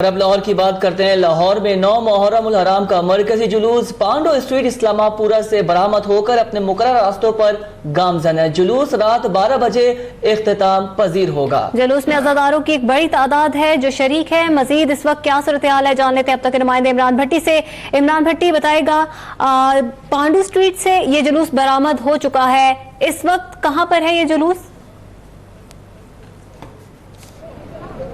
اور اب لاہور کی بات کرتے ہیں۔ لاہور میں 9 محرم الحرام کا مرکزی جلوس پانڈو اسٹریٹ اسلام پورہ سے برآمد ہو کر اپنے مقررہ راستوں پر گامزن ہے۔ جلوس رات 12 بجے اختتام پذیر ہوگا۔ جلوس میں عزاداروں کی ایک بڑی تعداد ہے جو شریک ہے۔ مزید اس وقت کیا صورتحال ہے جان لیتے ہیں اب تک نمائندے عمران بھٹی سے۔ عمران بھٹی بتائے گا، پانڈو اسٹریٹ سے یہ جلوس برآمد ہو چکا ہے، اس وقت کہاں پر ہے یہ جلوس؟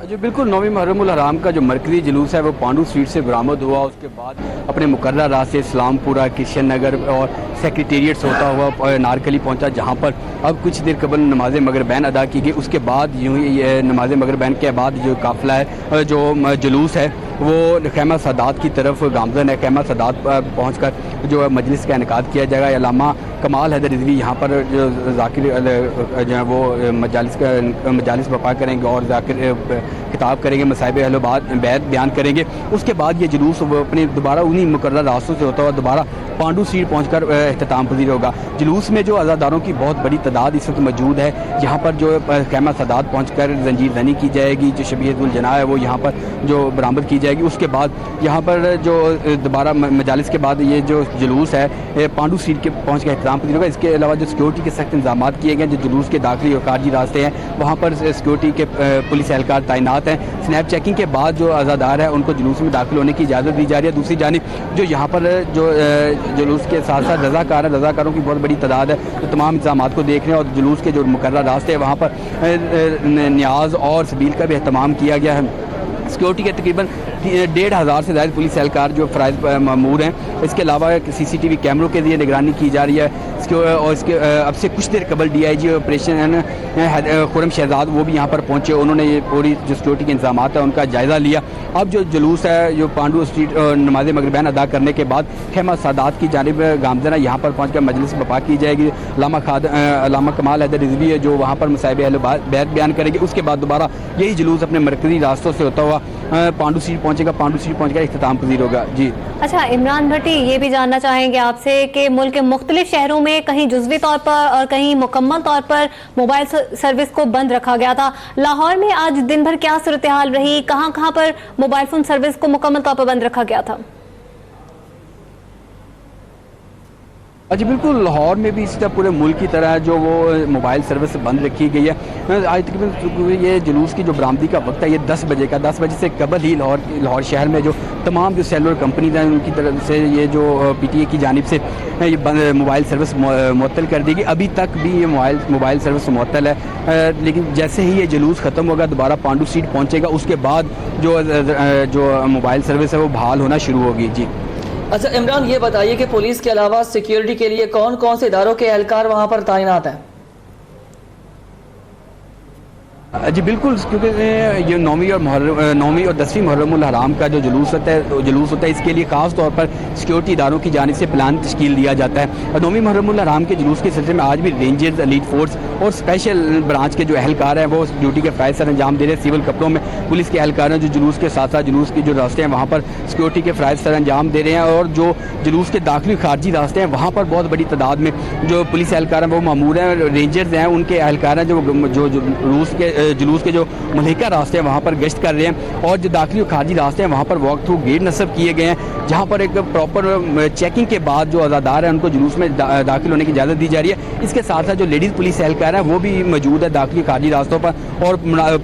جو بالکل 9 محرم الحرام کا جو مرکزی جلوس ہے وہ پانڈو اسٹریٹ سے برآمد ہوا، اس کے بعد اپنے مقررہ راستے اسلام پورہ، کرشن نگر اور سیکریٹریٹ سے ہوتا ہوا نارکلی پہنچا، جہاں پر اب کچھ دیر قبل نماز مغربین ادا کی گئی۔ اس کے بعد یوں ہی نماز مغربین کے بعد جو قافلہ ہے، جو جلوس ہے وہ خیمہ سادات کی طرف گامزن ہے۔ خیمہ سادات پہنچ کر جو مجلس کا انعقاد کیا جائے گا۔ علامہ کمال حیدر رضوی یہاں پر جو ذاکر جو ہے وہ مجالس برپا کریں گے اور ذاکر خطاب کریں گے، مصائب اہل بیت بیان کریں گے۔ اس کے بعد یہ جلوس اپنے دوبارہ انہی مقررہ راستوں سے ہوتا ہوا دوبارہ پانڈو اسٹریٹ پہنچ کر اختتام پذیر ہوگا۔ جلوس میں جو عزاداروں کی بہت بڑی تعداد اس وقت موجود ہے، یہاں پر جو خیمہ سادات پہنچ کر زنجیر زنی کی جائے گی، جو شبیہ الجناح ہے وہ یہاں پر جو برآمد کی جائے گی۔ اس کے بعد یہاں پر جو دوبارہ مجالس کے بعد یہ جو جلوس ہے پانڈو اسٹریٹ کے پہنچ کے اختتام پذیر ہوگا۔ اس کے علاوہ جو سیکورٹی کے سخت انتظامات کیے گئے، جو جلوس کے داخلی اور خارجی راستے ہیں وہاں پر سیکورٹی کے پولیس اہلکار تعینات ہیں۔ سنیپ چیکنگ کے بعد جو عزادار ہے ان کو جلوس میں داخل ہونے کی اجازت دی جا رہی ہے۔ دوسری جانب جو یہاں پر جو جلوس کے ساتھ ساتھ رضاکار ہیں، رضاکاروں کی بہت بڑی تعداد ہے جو تمام انتظامات کو دیکھ رہے ہیں، اور جلوس کے جو مقررہ راستے ہیں وہاں پر نیاز اور سبیل کا بھی اہتمام کیا گیا ہے۔ سیکورٹی کے تقریباً 1500 سے زائد پولیس اہلکار جو فرائض مامور ہیں۔ اس کے علاوہ CCTV کیمروں کے ذریعے نگرانی کی جا رہی ہے۔ اور اس کے اب سے کچھ دیر قبل DIG آپریشن خرم شہزاد وہ بھی یہاں پر پہنچے، انہوں نے یہ پوری جو سیکورٹی کے انتظامات ہیں ان کا جائزہ لیا۔ اب جو جلوس ہے جو پانڈو اسٹریٹ نماز مغربین ادا کرنے کے بعد خیمہ سادات کی جانب گامزن ہے، یہاں پر پہنچ کر مجلس برپا کی جائے گی۔ علامہ کمال حیدر رضوی ہے جو وہاں پر مصائب اہل بیت بیان کریں گے۔ اس کے بعد دوبارہ یہی جلوس اپنے مرکزی راستوں سے ہوتا ہوا پانڈو اسٹریٹ پہنچے گا، پانڈو اسٹریٹ پہنچ کر اختتام پذیر ہوگا۔ جی اچھا عمران بھٹی، یہ بھی جاننا چاہیں گے آپ سے کہ ملک کے مختلف شہروں میں کہیں جزوی طور پر اور کہیں مکمل طور پر موبائل سروس کو بند رکھا گیا تھا، لاہور میں آج دن بھر کیا صورتحال رہی؟ کہاں کہاں پر موبائل فون سروس کو مکمل طور پر بند رکھا گیا تھا؟ جی بالکل، لاہور میں بھی اسی طرح پورے ملک کی طرح جو وہ موبائل سروس بند رکھی گئی ہے۔ آج تقریباً یہ جلوس کی جو برآمدی کا وقت ہے یہ 10 بجے کا، 10 بجے سے قبل ہی لاہور شہر میں جو تمام جو سیلولر کمپنیز ہیں ان کی طرف سے یہ جو PTA کی جانب سے یہ موبائل سروس معطل کر دی گئی۔ ابھی تک بھی یہ موبائل سروس معطل ہے، لیکن جیسے ہی یہ جلوس ختم ہوگا دوبارہ پانڈو اسٹریٹ پہنچے گا، اس کے بعد جو موبائل سروس ہے وہ بحال ہونا شروع ہوگی۔ جی اچھا عمران، یہ بتائیے کہ پولیس کے علاوہ سیکیورٹی کے لیے کون کون سے اداروں کے اہلکار وہاں پر تعینات ہیں؟ جی بالکل، کیونکہ یہ 9ویں اور 10ویں محرم الحرام کا جو جلوس ہوتا ہے اس کے لیے خاص طور پر سیکورٹی اداروں کی جانب سے پلان تشکیل دیا جاتا ہے۔ اور 9ویں محرم الحرام کے جلوس کے سلسلے میں آج بھی رینجرز، ایلیٹ فورس اور اسپیشل برانچ کے جو اہلکار ہیں وہ ڈیوٹی کے فرائض سر انجام دے رہے ہیں۔ سول کپڑوں میں پولیس کے اہلکار ہیں جو جلوس کے ساتھ ساتھ جلوس کے جو راستے ہیں وہاں پر سیکورٹی کے فرائض سر انجام دے رہے ہیں، اور جو جلوس کے داخلی خارجی راستے ہیں وہاں پر بہت بڑی تعداد میں جو پولیس اہلکار ہیں وہ مامور ہیں۔ رینجرز ہیں، ان کے اہلکار ہیں جو جلوس کے جو ملحقہ راستے ہیں وہاں پر گشت کر رہے ہیں، اور جو داخلی و خارجی راستے ہیں وہاں پر واک تھرو گیٹ نصب کیے گئے ہیں، جہاں پر ایک پراپر چیکنگ کے بعد جو عزادار ہیں ان کو جلوس میں داخل ہونے کی اجازت دی جا رہی ہے۔ اس کے ساتھ ساتھ جو لیڈیز پولیس اہلکار ہیں وہ بھی موجود ہے داخلی خارجی راستوں پر، اور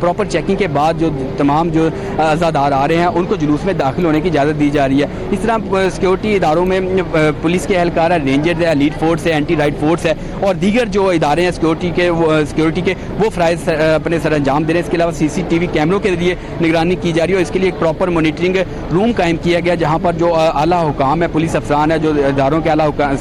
پراپر چیکنگ کے بعد جو تمام جو عزادار آ رہے ہیں ان کو جلوس میں داخل ہونے کی اجازت دی جا رہی ہے۔ اس طرح سیکورٹی اداروں میں پولیس کے اہلکار ہیں، رینجرز ہے، ایلیٹ فورس ہے، اینٹی رائٹ فورس ہے، اور دیگر جو ادارے ہیں سیکورٹی کے وہ فرائض اپنے سر انجام دے رہے ہیں۔ اس کے علاوہ CCTV کیمروں کے ذریعے نگرانی کی جا رہی ہے، اور اس کے لیے ایک پراپر مانیٹرنگ روم قائم کیا گیا جہاں پر جو اعلیٰ حکام ہے، پولیس افسران ہے، جو اداروں کے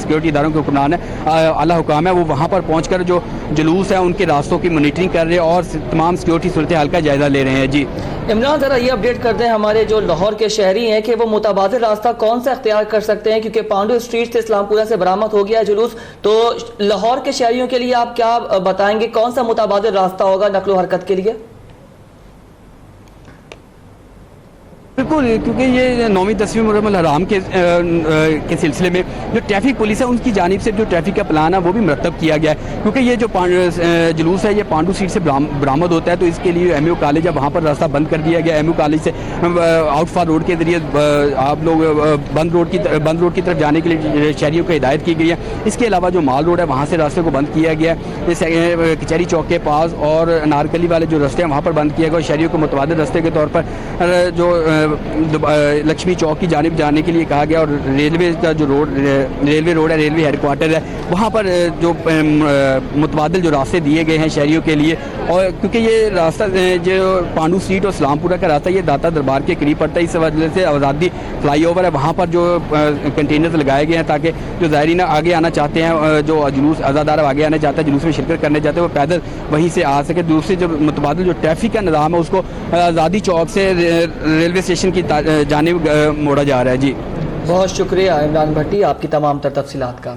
سیکورٹی اداروں کے حکمران ہیں، اعلیٰ حکام ہے، وہ وہاں پر پہنچ کر جو جلوس ہے ان کے راستوں کی مانیٹرنگ کر رہے ہیں اور تمام سیکورٹی صورتحال کا جائزہ لے رہے ہیں۔ جی عمران، ذرا یہ اپڈیٹ کر دیں ہمارے جو لاہور کے شہری ہیں کہ وہ متبادل راستہ کون سا اختیار کر سکتے ہیں، کیونکہ پانڈو اسٹریٹ سے اسلام پورہ سے برآمد ہو گیا جلوس، تو لاہور کے شہریوں کے لیے آپ کیا بتائیں گے، کون سا متبادل راستہ ہوگا نقل و حرکت کے لیے؟ بالکل، کیونکہ یہ 9ویں 10ویں محرم الحرام کے سلسلے میں جو ٹریفک پولیس ہے ان کی جانب سے جو ٹریفک کا پلان ہے وہ بھی مرتب کیا گیا ہے، کیونکہ یہ جو جلوس ہے یہ پانڈو سٹریٹ سے برآمد ہوتا ہے، تو اس کے لیے ایم یو کالج ہے وہاں پر راستہ بند کر دیا گیا. ایم یو کالج سے آؤٹ فار روڈ کے ذریعے آپ لوگ بند روڈ کی طرف جانے کے لیے شہریوں کو ہدایت کی گئی ہے. اس کے علاوہ جو مال روڈ ہے وہاں سے راستے کو بند کیا گیا ہے، کچہری چوک کے پاس اور نارکلی والے جو راستے ہیں وہاں پر بند کیا گیا. شہریوں کو متبادل راستے کے طور پر جو لکشمی چوک کی جانب جانے کے لیے کہا گیا، اور ریلوے کا جو ریلوے روڈ ہے، ریلوے ہیڈ کوارٹر ہے، وہاں پر جو متبادل جو راستے دیے گئے ہیں شہریوں کے لیے. اور کیونکہ یہ راستہ جو پانڈو سٹریٹ اور اسلام پورہ کا راستہ یہ داتا دربار کے قریب پڑتا ہے، اس وجہ سے آزادی فلائی اوور ہے وہاں پر جو کنٹینرز لگائے گئے ہیں تاکہ جو زائرین آگے آنا چاہتے ہیں، جو جلوس عزادار آگے آنا چاہتے ہیں، جلوس میں شرکت کرنے چاہتے ہیں، وہ پیدل وہیں سے آ سکے. دوسرے جو متبادل جو ٹریفک کا نظام ہے اس کو آزادی چوک سے ریلوے اسٹیشن کی جانب موڑا جا رہا ہے. جی بہت شکریہ عمران بھٹی آپ کی تمام تر تفصیلات کا.